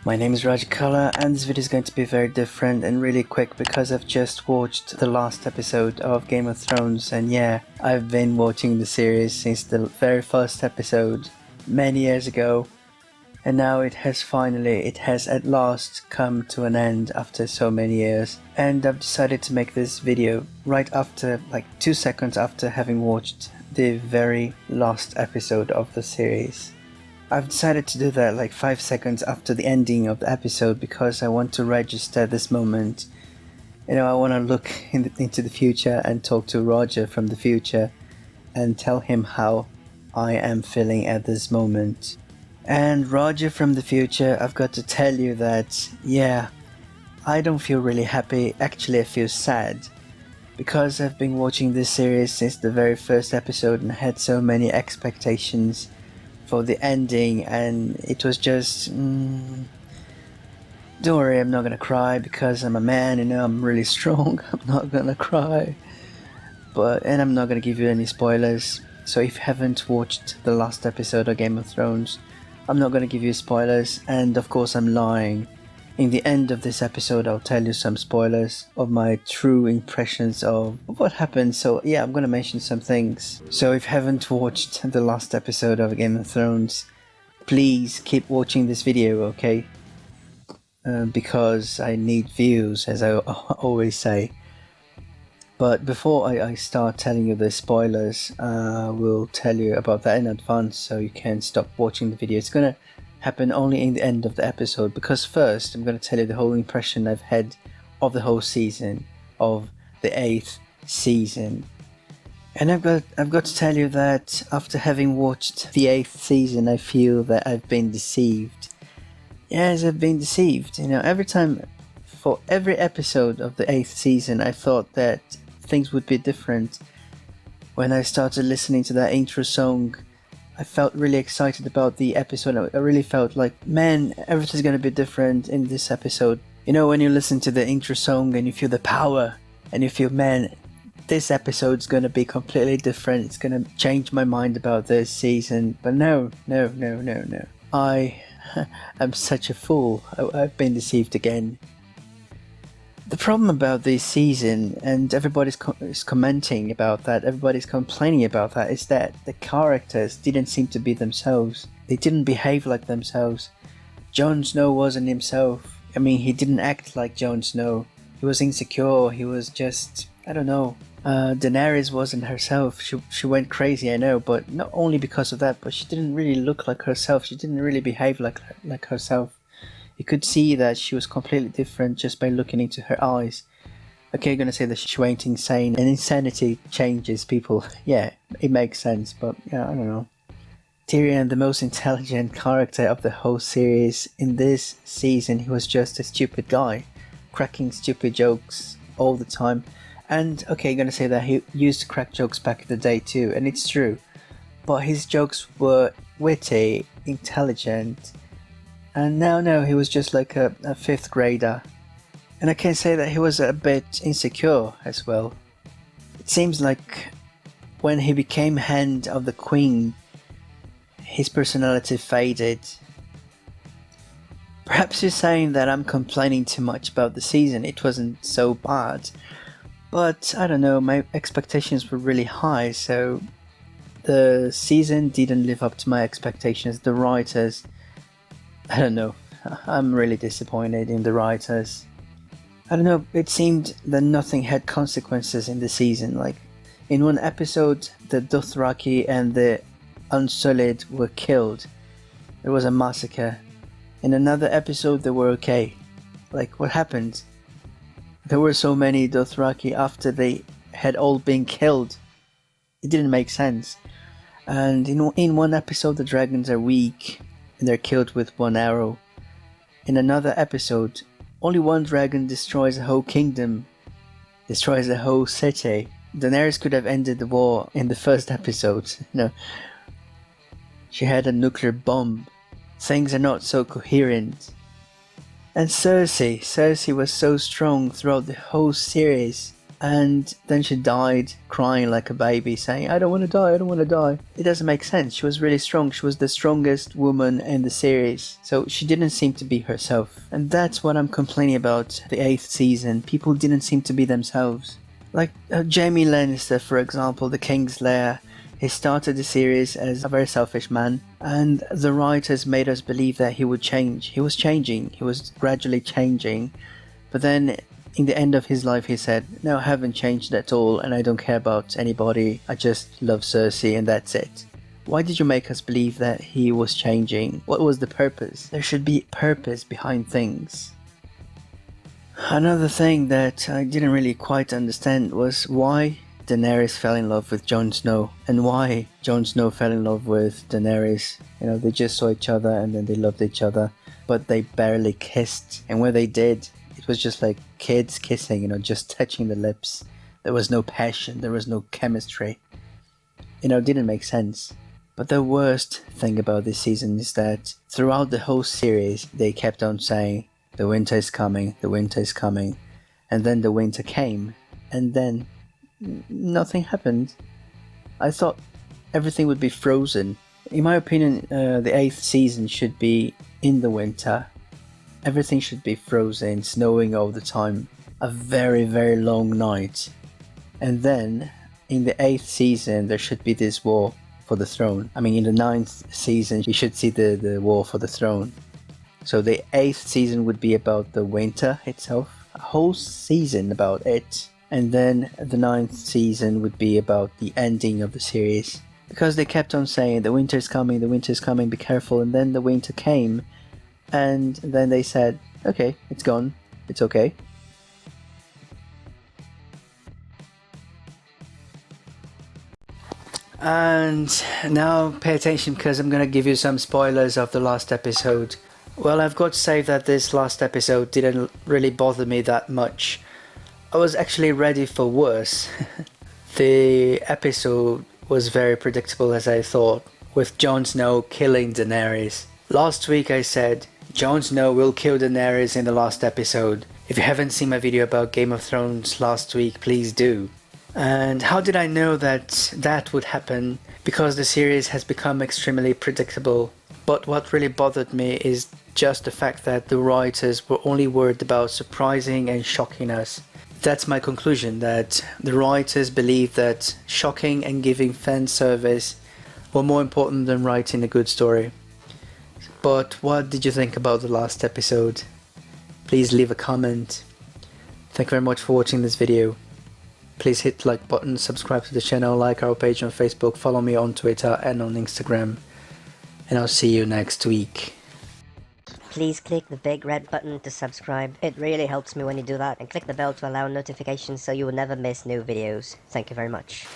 My name is Rodger Koller, and this video is going to be very different and really quick because I've just watched the last episode of Game of Thrones, and yeah, I've been watching the series since the very first episode many years ago, and now it has at last come to an end after so many years, and I've decided to make this video right after, like 2 seconds after having watched the very last episode of the series. I've decided to do that like 5 seconds after the ending of the episode because I want to register this moment. I want to look into the future and talk to Rodger from the future and tell him how I am feeling at this moment. And Rodger from the future, I've got to tell you that, yeah, I don't feel really happy. Actually, I feel sad because I've been watching this series since the very first episode and had so many expectations for the ending, and it was just don't worry, I'm not gonna cry because I'm a man, I'm really strong. I'm not gonna cry, and I'm not gonna give you any spoilers, so if you haven't watched the last episode of Game of Thrones, I'm not gonna give you spoilers, and of course I'm lying. In the end of this episode, I'll tell you some spoilers of my true impressions of what happened. So yeah, I'm gonna mention some things. So if you haven't watched the last episode of Game of Thrones, please keep watching this video, okay? Because I need views, as I always say. But before I start telling you the spoilers, I will tell you about that in advance so you can stop watching the video. It's gonna happen only in the end of the episode, because first I'm going to tell you the whole impression I've had of the whole season, of the 8th season. And I've got to tell you that after having watched the 8th season, I feel that I've been deceived. Yes, I've been deceived. Every time, for every episode of the 8th season, I thought that things would be different. When I started listening to that intro song, I felt really excited about the episode. I really felt like, man, everything's gonna be different in this episode. When you listen to the intro song and you feel the power, and you feel, man, this episode's gonna be completely different. It's gonna change my mind about this season. But no. I am such a fool. I've been deceived again. The problem about this season, and everybody's is commenting about that, everybody's complaining about that, is that the characters didn't seem to be themselves. They didn't behave like themselves. Jon Snow wasn't himself. He didn't act like Jon Snow. He was insecure. He was just, I don't know. Daenerys wasn't herself. She went crazy, I know, but not only because of that, but she didn't really look like herself. She didn't really behave like herself. You could see that she was completely different just by looking into her eyes. Okay, you're gonna say that she went insane, and insanity changes people. Yeah, it makes sense, but yeah, I don't know. Tyrion, the most intelligent character of the whole series, in this season he was just a stupid guy, cracking stupid jokes all the time. And okay, you're gonna say that he used to crack jokes back in the day too, and it's true. But his jokes were witty, intelligent, and no, he was just like a 5th grader. And I can say that he was a bit insecure as well. It seems like when he became Hand of the Queen, his personality faded. Perhaps you're saying that I'm complaining too much about the season. It wasn't so bad. But I don't know, my expectations were really high, so the season didn't live up to my expectations. The writers, I don't know, I'm really disappointed in the writers. I don't know, it seemed that nothing had consequences in the season. Like, in one episode, the Dothraki and the Unsullied were killed. There was a massacre. In another episode, they were okay. Like, what happened? There were so many Dothraki after they had all been killed. It didn't make sense. And in one episode, the dragons are weak and they're killed with one arrow. In another episode, only one dragon destroys a whole kingdom, destroys a whole city. Daenerys could have ended the war in the first episode. She had a nuclear bomb. Things are not so coherent. And Cersei was so strong throughout the whole series. and then she died crying like a baby, saying, I don't want to die, I don't want to die. It doesn't make sense. She was really strong. She was the strongest woman in the series, so she didn't seem to be herself. And that's what I'm complaining about the 8th season. People didn't seem to be themselves. Like Jaime Lannister, for example, the King's Lair. He started the series as a very selfish man, and the writers made us believe that he would change. He was changing, he was gradually changing, but then in the end of his life he said, no, I haven't changed at all, and I don't care about anybody, I just love Cersei and that's it. Why did you make us believe that he was changing? What was the purpose? There should be purpose behind things. Another thing that I didn't really quite understand was why Daenerys fell in love with Jon Snow, and why Jon Snow fell in love with Daenerys. You know, they just saw each other and then they loved each other, but they barely kissed, and when they did, it was just like kids kissing, you know, just touching the lips. There was no passion, there was no chemistry. You know, it didn't make sense. But the worst thing about this season is that throughout the whole series, they kept on saying, the winter is coming, the winter is coming, and then the winter came, and then nothing happened. I thought everything would be frozen. In my opinion, the 8th season should be in the winter. Everything should be frozen, snowing all the time. A very, very long night. And then, in the 8th season, there should be this war for the throne. I mean, in the 9th season, you should see the war for the throne. So the 8th season would be about the winter itself. A whole season about it. And then the 9th season would be about the ending of the series. Because they kept on saying, the winter is coming, be careful. And then the winter came. And then they said, okay, it's gone, it's okay. And now pay attention, because I'm gonna give you some spoilers of the last episode. Well, I've got to say that this last episode didn't really bother me that much. I was actually ready for worse. The episode was very predictable, as I thought, with Jon Snow killing Daenerys. Last week I said, Jon Snow will kill Daenerys in the last episode. If you haven't seen my video about Game of Thrones last week, please do. And how did I know that that would happen? Because the series has become extremely predictable. But what really bothered me is just the fact that the writers were only worried about surprising and shocking us. That's my conclusion, that the writers believe that shocking and giving fan service were more important than writing a good story. But what did you think about the last episode? Please leave a comment. Thank you very much for watching this video. Please hit the like button, subscribe to the channel, like our page on Facebook, follow me on Twitter and on Instagram. And I'll see you next week. Please click the big red button to subscribe. It really helps me when you do that, and click the bell to allow notifications so you will never miss new videos. Thank you very much.